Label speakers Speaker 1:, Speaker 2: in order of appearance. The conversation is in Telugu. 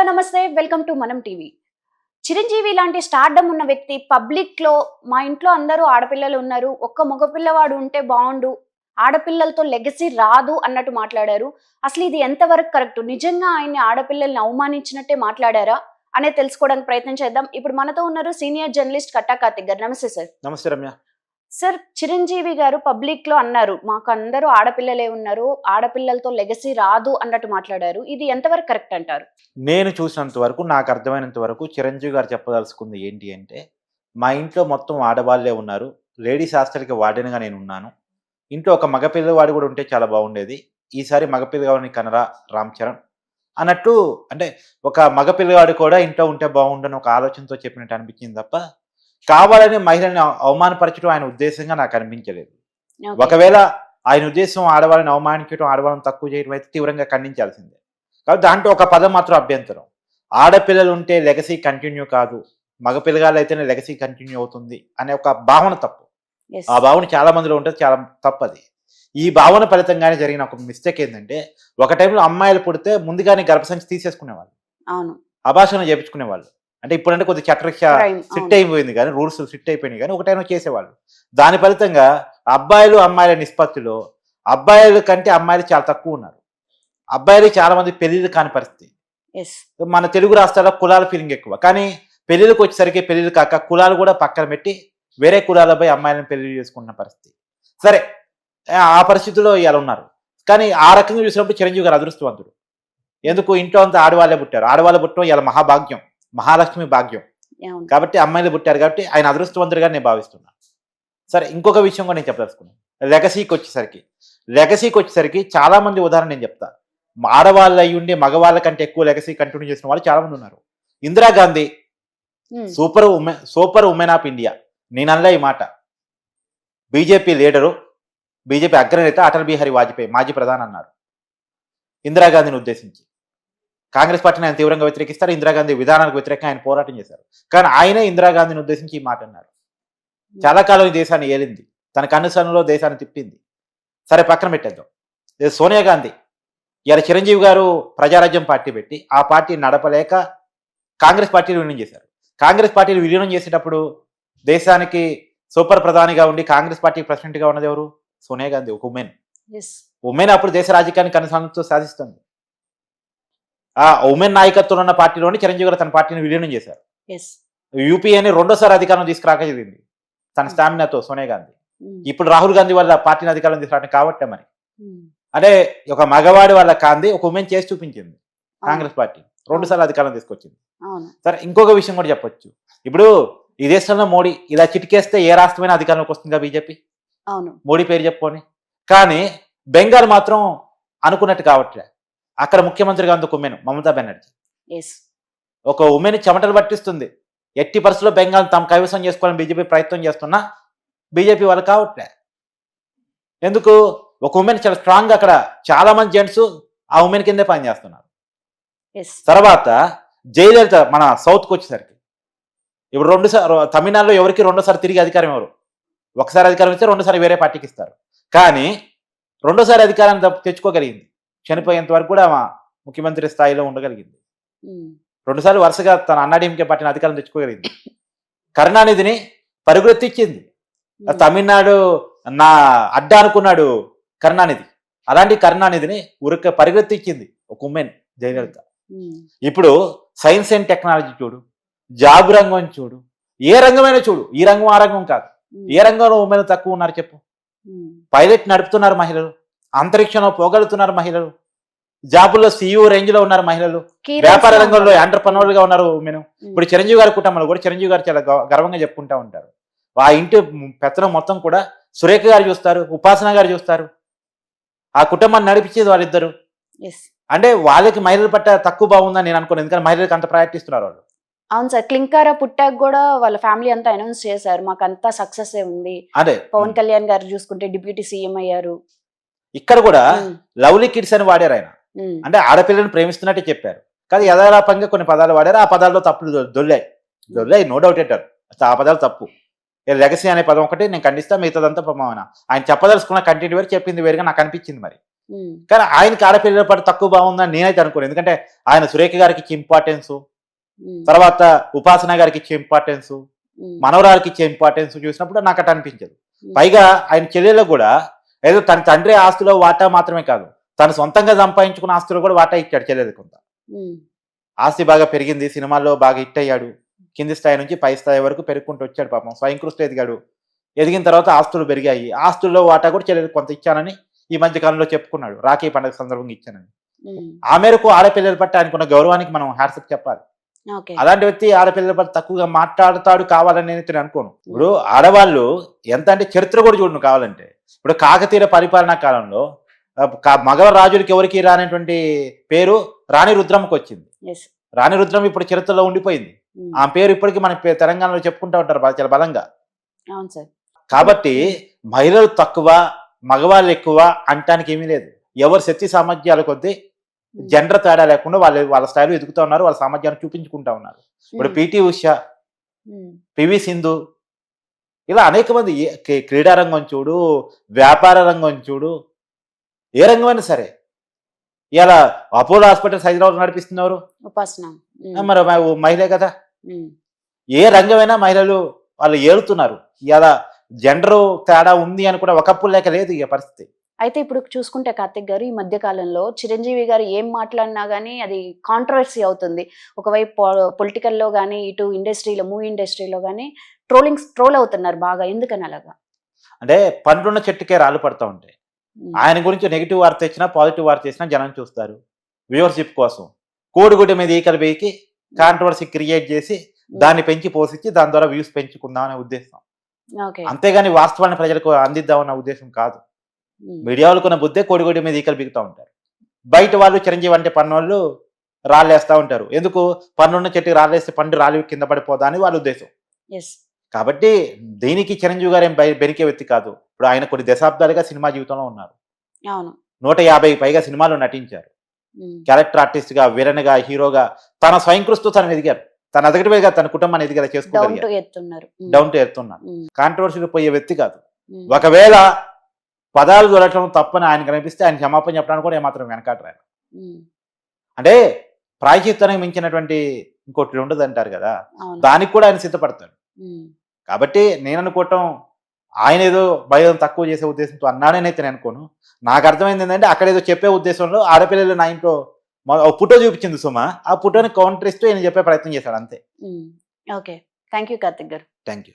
Speaker 1: హలో నమస్తే వెల్కమ్ టు మనం టీవీ. చిరంజీవి లాంటి స్టార్డమ్ ఉన్న వ్యక్తి పబ్లిక్‌లో మా ఇంట్లో అందరూ ఆడపిల్లలు ఉన్నారు. ఒక్క మగ పిల్లవాడు ఉంటే బావుండు. ఆడపిల్లలతో లెగసీ రాదు అన్నట్టు మాట్లాడారు. అసలు ఇది ఎంతవరకు కరెక్ట్? నిజంగా ఆయన్ని ఆడపిల్లల్ని అవమానించినట్టే మాట్లాడారా? అనేది తెలుసుకోవడానికి ప్రయత్నం చేద్దాం. ఇప్పుడు మనతో ఉన్నారు సీనియర్ జర్నలిస్ట్ కట్టా కార్తిక్ గారు. నమస్తే సార్.
Speaker 2: నమస్తే రమ్య.
Speaker 1: సార్, చిరంజీవి గారు పబ్లిక్‌లో అన్నారు. మాకందరూ ఆడపిల్లలే ఉన్నారు. ఆడపిల్లలతో లెగసీ రాదు అన్నట్టు మాట్లాడారు. ఇది ఎంతవరకు కరెక్ట్ అంటారు?
Speaker 2: నేను చూసినంత వరకు, నాకు అర్థమైనంత వరకు చిరంజీవి గారు చెప్పదలుచుకుంది ఏంటి అంటే, మా ఇంట్లో మొత్తం ఆడవాళ్ళే ఉన్నారు. లేడీస్ హాస్టల్‌కి వార్డెన్‌గా నేనున్నాను. ఇంట్లో ఒక మగ పిల్లవాడు కూడా ఉంటే చాలా బాగుండేది. ఈసారి మగ పిల్లవాడిని కనరా రామ్ చరణ్ అన్నట్టు, అంటే ఒక మగ పిల్లవాడు కూడా ఇంట్లో ఉంటే బాగుండని ఒక ఆలోచనతో చెప్పినట్టు అనిపించింది తప్ప, కావాలని మహిళల్ని అవమానపరచడం ఆయన ఉద్దేశంగా నాకు అనిపించలేదు.
Speaker 1: ఓకే.
Speaker 2: ఒకవేళ ఆయన ఉద్దేశం ఆడవాళ్ళని అవమానించడం, ఆడవాళ్ళని తక్కువ చేయడం అయితే తీవ్రంగా ఖండించాల్సిందే. కాబట్టి దాంట్లో ఒక పదం మాత్రం అభ్యంతరం. ఆడపిల్లలు ఉంటే లెగసీ కంటిన్యూ కాదు, మగ పిల్లగాళ్ళైతేనే లెగసీ కంటిన్యూ అవుతుంది అనే ఒక భావన తప్పు.
Speaker 1: యెస్.
Speaker 2: ఆ భావన చాలా మందిలో ఉంటుంది, చాలా తప్పది. ఈ భావన ఫలితంగానే జరిగిన ఒక మిస్టేక్ ఏంటంటే, ఒక టైంలో అమ్మాయిలు పుడితే ముందుగానే గర్భసంచి తీసేసుకునేవాళ్ళు,
Speaker 1: అవును.
Speaker 2: అబార్షన్ చేపించుకునేవాళ్ళు. అంటే ఇప్పుడంటే కొద్దిగా చట్టరీత్యా
Speaker 1: క్రైమ్.
Speaker 2: సిట్
Speaker 1: అవును.
Speaker 2: అయిపోయింది కానీ, రూల్స్ సిట్ అయిపోయినాయి కానీ, ఒక టైంలో చేసేవాళ్ళు. దాని ఫలితంగా అబ్బాయిలు అమ్మాయిల నిష్పత్తిలో అబ్బాయిల కంటే అమ్మాయిలు చాలా తక్కువ ఉన్నారు. అబ్బాయిలు చాలా మంది పెళ్లిళ్ళు కాని పరిస్థితి.
Speaker 1: యెస్.
Speaker 2: మన తెలుగు రాష్ట్రాల్లో కులాల ఫీలింగ్ ఎక్కువ. కానీ పెళ్లిళ్ళకి వచ్చేసరికి పెళ్లిళ్ళు కాక కులాలు కూడా పక్కన పెట్టి వేరే కులాలపై అమ్మాయిలను పెళ్లి చేసుకున్న పరిస్థితి. సరే, ఆ పరిస్థితిలో ఇవాళ ఉన్నారు. కానీ ఆ రకంగా చూసినప్పుడు చిరంజీవి గారు అదృష్టవంతుడు. ఎందుకు? ఇంట్లో అంతా ఆడవాళ్ళే పుట్టారు. ఆడవాళ్ళు పుట్టడం ఇవాళ మహాభాగ్యం, మహాలక్ష్మి భాగ్యం.
Speaker 1: అవును.
Speaker 2: కాబట్టి అమ్మాయిలు పుట్టారు కాబట్టి ఆయన అదృష్టవంతుడిగా నేను భావిస్తున్నాను. సరే, ఇంకొక విషయం కూడా నేను చెప్పదలుచుకున్నాను. లెగసీకి వచ్చేసరికి చాలా మంది ఉదాహరణ నేను చెప్తా. ఆడవాళ్ళు అయి ఉండి మగవాళ్ళ కంటే ఎక్కువ లెగసీ కంటిన్యూ చేసిన వాళ్ళు చాలా మంది ఉన్నారు. ఇందిరాగాంధీ
Speaker 1: హ్మ్.
Speaker 2: Super women of India. నేను అనలే ఈ మాట. బీజేపీ లీడరు, బీజేపీ అగ్రనేత అటల్ బిహారీ వాజ్పేయి మాజీ ప్రధాని అన్నారు ఇందిరాగాంధీని ఉద్దేశించి. కాంగ్రెస్ పార్టీని ఆయన తీవ్రంగా వ్యతిరేకిస్తారు. ఇందిరాగాంధీ విధానాలకు వ్యతిరేకంగా ఆయన పోరాటం చేశారు. కానీ ఆయనే ఇందిరాగాంధీని ఉద్దేశించి ఈ మాట అన్నారు. చాలా కాలం ఈ దేశాన్ని ఏలింది, తన కనుసరణలో దేశాన్ని తిప్పింది. సరే, పక్కన పెట్టేద్దాం. ఇది సోనియా గాంధీ. ఇలా చిరంజీవి గారు ప్రజారాజ్యం పార్టీ పెట్టి ఆ పార్టీ నడపలేక కాంగ్రెస్ పార్టీని విలీనం చేశారు. కాంగ్రెస్ పార్టీని విలీనం చేసేటప్పుడు దేశానికి సూపర్ ప్రధానిగా ఉండి కాంగ్రెస్ పార్టీ ప్రెసిడెంట్గా ఉన్నది ఎవరు? సోనియా గాంధీ, ఒక ఉమెన్.
Speaker 1: యెస్.
Speaker 2: ఉమెన్ అప్పుడు దేశ రాజకీయాన్ని కనసాగుతూ సాధిస్తుంది. ఆ ఉమెన్ నాయకత్వంలో ఉన్న పార్టీలోని చిరంజీవి గారు తన పార్టీని విలీనం చేశారు.
Speaker 1: యెస్.
Speaker 2: యూపీఏని రెండోసారి అధికారం తీసుకురాక జరిగింది తన స్టామినాతో సోనియా గాంధీ.
Speaker 1: హ్మ్.
Speaker 2: ఇప్పుడు రాహుల్ గాంధీ వాళ్ళ పార్టీని అధికారం తీసుకురావడం కాబట్టే మరి.
Speaker 1: హ్మ్.
Speaker 2: అంటే ఒక మగవాడి వాళ్ళ కాంది ఒక ఉమెన్ చేసి చూపించింది
Speaker 1: అవును.
Speaker 2: కాంగ్రెస్ పార్టీ. రెండుసార్లు అధికారం తీసుకొచ్చింది.
Speaker 1: అవును.
Speaker 2: సరే, ఇంకొక విషయం కూడా చెప్పొచ్చు. ఇప్పుడు ఈ దేశంలో మోడీ ఇలా చిటికేస్తే ఏ రాష్ట్రమైనా అధికారంలోకి వస్తుందిగా బీజేపీ.
Speaker 1: అవును.
Speaker 2: మోడీ పేరు చెప్పుకొని. కానీ బెంగాల్ మాత్రం అనుకున్నట్టు కావట్లే. అక్కడ ముఖ్యమంత్రిగా ఉంది ఒక ఉమెన్, మమతా బెనర్జీ.
Speaker 1: యెస్.
Speaker 2: ఒక ఉమెన్ చెమటలు పట్టిస్తుంది. ఎట్టి పరిస్థితుల్లో బెంగాల్ తమ కైవసం చేసుకోవాలని బీజేపీ ప్రయత్నం చేస్తున్నా బీజేపీ వాళ్ళు కావట్లే. ఎందుకు? ఒక ఉమెన్ చాలా స్ట్రాంగ్. అక్కడ చాలా మంది జెంట్స్ ఆ ఉమెన్ కిందే పనిచేస్తున్నారు.
Speaker 1: యెస్.
Speaker 2: తర్వాత జయలలిత మన సౌత్కి వచ్చేసరికి ఇప్పుడు రెండుసారి తమిళనాడులో ఎవరికి రెండోసారి తిరిగి అధికారం ఎవరు? ఒకసారి అధికారం ఇస్తే రెండోసారి వేరే పార్టీకి ఇస్తారు. కానీ రెండోసారి అధికారాన్ని తెచ్చుకోగలిగింది. చనిపోయేంత వరకు కూడా ముఖ్యమంత్రి స్థాయిలో ఉండగలిగింది.
Speaker 1: హ్మ్.
Speaker 2: రెండుసార్లు వరుసగా తన అన్నాడీఎంకే పార్టీని అధికారం తెచ్చుకోగలిగింది. కరుణానిధిని పరుగులెత్తిచ్చింది.
Speaker 1: హ్మ్.
Speaker 2: తమిళనాడు నా అడ్డా అనుకున్నాడు కరుణానిధి. అలాంటి కరుణానిధిని పరిగెత్తిచ్చింది ఒక ఉమెన్ జయలలిత.
Speaker 1: హ్మ్.
Speaker 2: ఇప్పుడు సైన్స్ అండ్ టెక్నాలజీ చూడు, జాబ్ రంగం చూడు, ఏ రంగమైనా చూడు, ఈ రంగం ఆ రంగం కాదు. ఏ రంగంలో ఉమెన్ తక్కువ ఉన్నారు చెప్పు?
Speaker 1: హ్మ్.
Speaker 2: పైలట్ నడుపుతున్నారు మహిళలు, అంతరిక్షంలో పోగలుగుతున్నారు మహిళలు, జాబుల్లో సీఈఓ రేంజ్ లో ఉన్నారు మహిళలు,
Speaker 1: కీ
Speaker 2: వ్యాపార
Speaker 1: రోల్స్‌లో
Speaker 2: రంగంలో
Speaker 1: ఉన్నారు.
Speaker 2: ఎంటర్‌ప్రెన్యూర్ గా ఉన్నారు ఉమెన్.
Speaker 1: హ్మ్.
Speaker 2: ఇప్పుడు చిరంజీవి గారి కుటుంబంలో కూడా చిరంజీవి గారు చాలా గర్వంగా చెప్పుకుంటా ఉంటారు. ఆ ఇంటి పెత్తనం మొత్తం కూడా సురేఖ గారు చూస్తారు, ఉపాసన గారు చూస్తారు. ఆ కుటుంబాన్ని నడిపించేది వాళ్ళిద్దరు.
Speaker 1: యెస్.
Speaker 2: అంటే వాళ్ళకి మహిళల పట్ల తక్కువ బాగుందని నేను అనుకోను. ఎందుకంటే మహిళలకు అంత ప్రయారిటీ ఇస్తున్నారు వాళ్ళు.
Speaker 1: అవును సార్. 'క్లింకారా' పుట్టాక గూడా వాళ్ళ ఫ్యామిలీ అంతా అనౌన్స్ చేశారు. మాకంతా సక్సెస్సే ఉంది.
Speaker 2: అదే.
Speaker 1: పవన్ కళ్యాణ్ గారు చూసుకుంటే డిప్యూటీ సీఎం అయ్యారు.
Speaker 2: ఇక్కడ కూడా
Speaker 1: హ్మ్.
Speaker 2: లవ్లీ కిడ్స్ అని వాడారు ఆయన.
Speaker 1: హ్మ్.
Speaker 2: అంటే ఆడపిల్లని ప్రేమిస్తున్నట్టే చెప్పారు. కానీ యథాలాపంగా కొన్ని పదాలు వాడారు. ఆ పదాల్లో తప్పులు దొల్లాయి, నో డౌట్ ఎటర్. ఆ పదాలు తప్పు. లెగసీ అనే పదం ఒకటి నేను ఖండిస్తా, మిగతాదంతా ఆయన చెప్పదలుచుకున్న కంటెంట్ వేరు, చెప్పింది వేరుగా నాకు అనిపించింది మరి.
Speaker 1: ఉమ్,
Speaker 2: కానీ ఆయనకి ఆడపిల్లల పట్ల తక్కువ బాగుందని నేనైతే అనుకోను. ఎందుకంటే ఆయన సురేఖ గారికి ఇచ్చే ఇంపార్టెన్స్,
Speaker 1: ఉమ్,
Speaker 2: తర్వాత ఉపాసన గారికి ఇచ్చే ఇంపార్టెన్స్,
Speaker 1: ఉమ్,
Speaker 2: మనవరాలకి ఇచ్చే ఇంపార్టెన్స్ చూసినప్పుడు నాకు అట్లా అనిపించదు.
Speaker 1: ఉమ్,
Speaker 2: పైగా ఆయన చెల్లెలకు కూడా ఏదో తన తండ్రి ఆస్తిలో వాటా మాత్రమే కాదు, తను సొంతంగా సంపాదించుకున్న ఆస్తులు కూడా వాటా ఇచ్చాడు చెల్లెలకు కొంత.
Speaker 1: ఉమ్,
Speaker 2: ఆస్తి బాగా పెరిగింది, సినిమాల్లో బాగా హిట్ అయ్యాడు, కింది స్థాయి నుంచి పై స్థాయి వరకు పెరుగుకుంటూ వచ్చాడు పాపం, స్వయం కృషితో ఎదిగాడు. ఎదిగిన తర్వాత ఆస్తులు పెరిగాయి, ఆస్తుల్లో వాటా కూడా చెల్లెలకు కొంత ఇచ్చానని ఈ మధ్య కాలంలో చెప్పుకున్నాడు, రాఖీ పండుగ సందర్భంగా ఇచ్చానని.
Speaker 1: ఉమ్,
Speaker 2: ఆ మేరకు ఆడపిల్లల పట్ల ఆయనకున్న గౌరవానికి మనం హ్యాట్సప్ చెప్పాలి.
Speaker 1: ఓకే.
Speaker 2: అలాంటి వ్యక్తి ఆడపిల్లల పట్ల తక్కువగా మాట్లాడతాడు కావాలని నేను అనుకోను. ఇప్పుడు ఆడవాళ్ళు ఎంత అంటే చరిత్ర కూడా చూడను కావాలంటే, ఇప్పుడు కాకతీయ పరిపాలనా కాలంలో మగ రాజులకి ఎవరికి రానటువంటి పేరు రాణి రుద్రమ్మకి వచ్చింది.
Speaker 1: ఎస్.
Speaker 2: రాణి రుద్రమ్మ ఇప్పుడు చరిత్రలో ఉండిపోయింది.
Speaker 1: ఉమ్,
Speaker 2: ఆ పేరు ఇప్పటికీ మన తెలంగాణలో చెప్పుకుంటూ ఉంటారు చాలా బలంగా.
Speaker 1: అవును సార్.
Speaker 2: కాబట్టి మహిళలు తక్కువ మగవాళ్ళు ఎక్కువ అంటానికి ఏమీ లేదు. ఎవరు శక్తి సామర్థ్యాల కొద్దీ జెండర్ తేడా లేకుండా వాళ్ళ స్థాయిలో ఎదుగుతూ ఉన్నారు, వాళ్ళ సామర్థ్యాన్ని చూపించుకుంటా ఉన్నారు. ఇప్పుడు పిటి ఉష,
Speaker 1: ఉమ్,
Speaker 2: పివి సింధు, ఇలా అనేక మంది క్రీడా రంగం చూడు, వ్యాపార రంగం చూడు, ఏ రంగమైనా సరే. ఇలా అపోలో హాస్పిటల్స్ హైదరాబాద్ నడిపిస్తున్నారు,
Speaker 1: ఉపాసన. ఉమ్,
Speaker 2: మరి మహిళే కదా.
Speaker 1: ఉమ్,
Speaker 2: ఏ రంగమైనా మహిళలు వాళ్ళు ఏలుతున్నారు. ఇలా జెండర్ తేడా ఉంది అని కూడా ఒకప్పుడు లేక లేదు ఇక పరిస్థితి.
Speaker 1: అయితే ఇప్పుడు చూసుకుంటే కార్తిక్ గారు, ఈ మధ్య కాలంలో చిరంజీవి గారు ఏం మాట్లాడినా గానీ అది కాంట్రవర్సీ అవుతుంది. ఒకవైపు పొలిటికల్లో గానీ, ఇటు ఇండస్ట్రీలో, మూవీ ఇండస్ట్రీలో గానీ ట్రోల్ అవుతున్నారు బాగా. ఎందుకని అలాగా?
Speaker 2: అంటే పండ్లున్న చెట్టుకే రాళ్ళు పడతా ఉంటాయి.
Speaker 1: ఉమ్,
Speaker 2: ఆయన గురించి నెగిటివ్ వార్త ఇచ్చినా పాజిటివ్ వార్త ఇచ్చినా జనం చూస్తారు వ్యూవర్షిప్ కోసం. కోడిగుడ్డ మీద ఈకలు బేకి కాంట్రవర్సీ క్రియేట్ చేసి దాన్ని పెంచి పోషించి దాని ద్వారా వ్యూస్ పెంచుకుందాం అనే ఉద్దేశం,
Speaker 1: ఓకే.
Speaker 2: అంతేగాని వాస్తవాన్ని ప్రజలకు అందిద్దామన్న ఉద్దేశం కాదు.
Speaker 1: ఉమ్,
Speaker 2: మీడియా వాళ్ళకున్న బుద్ధే కోడిగుడ్డ మీద ఈకలు బిగుతూ ఉంటారు. బయట వాళ్ళు చిరంజీవి అంటే పన్ను రాళ్ళేస్తూ ఉంటారు. ఎందుకు? పన్నున్న చెట్టుకి రాళ్ళేస్తే పండు రాళ్ళు కింద పడిపోదా అని వాళ్ళ ఉద్దేశం.
Speaker 1: ఎస్.
Speaker 2: కాబట్టి దీనికి చిరంజీవి గారు ఏం బెరికే వ్యక్తి కాదు. ఇప్పుడు ఆయన కొన్ని దశాబ్దాలుగా సినిమా జీవితంలో ఉన్నారు.
Speaker 1: అవును.
Speaker 2: 150కి పైగా సినిమాలు నటించారు.
Speaker 1: ఉమ్,
Speaker 2: క్యారెక్టర్ ఆర్టిస్ట్గా, విలన్గా, హీరోగా తన స్వయం కృషితో తను ఎదిగారు. తన ఎదగటమేగా తన కుటుంబాన్ని ఎదిగేలా
Speaker 1: డౌన్ టు
Speaker 2: చేసుకోగలిగారు.
Speaker 1: ఎత్తున్నారు. ఉమ్,
Speaker 2: డౌన్ టు ఎర్త్ ఉన్నారు.
Speaker 1: ఉమ్,
Speaker 2: కాంట్రవర్సీకి పోయే వ్యక్తి కాదు.
Speaker 1: ఉమ్,
Speaker 2: ఒకవేళ పదాలు దొరకడం తప్పని ఆయన కనిపిస్తే ఆయన క్షమాపణ చెప్పడానికి కూడా ఏమాత్రం వెనకాడరు.
Speaker 1: ఉమ్,
Speaker 2: అంటే ప్రాయశ్చిత్తానికి మించినటువంటి ఇంకోటి ఉండదు అంటారు కదా,
Speaker 1: అవును.
Speaker 2: దానికి కూడా ఆయన సిద్ధపడతాడు.
Speaker 1: ఉమ్,
Speaker 2: కాబట్టి నేను అనుకోవటం ఆయన ఏదో భయం తక్కువ చేసే ఉద్దేశంతో అన్నాడనైతే నేను అనుకోను. నాకు అర్థమైంది ఏంటంటే అక్కడ ఏదో చెప్పే ఉద్దేశంలో ఆడపిల్లలు నా ఇంట్లో ఫోటో చూపించింది సుమ, ఆ ఫోటోని కౌంటర్ ఇస్తూ ఆయన చెప్పే ప్రయత్నం చేశాడు అంతే.
Speaker 1: ఉమ్, ఓకే. థ్యాంక్ యూ కార్తిక్ గారు.
Speaker 2: Thank you.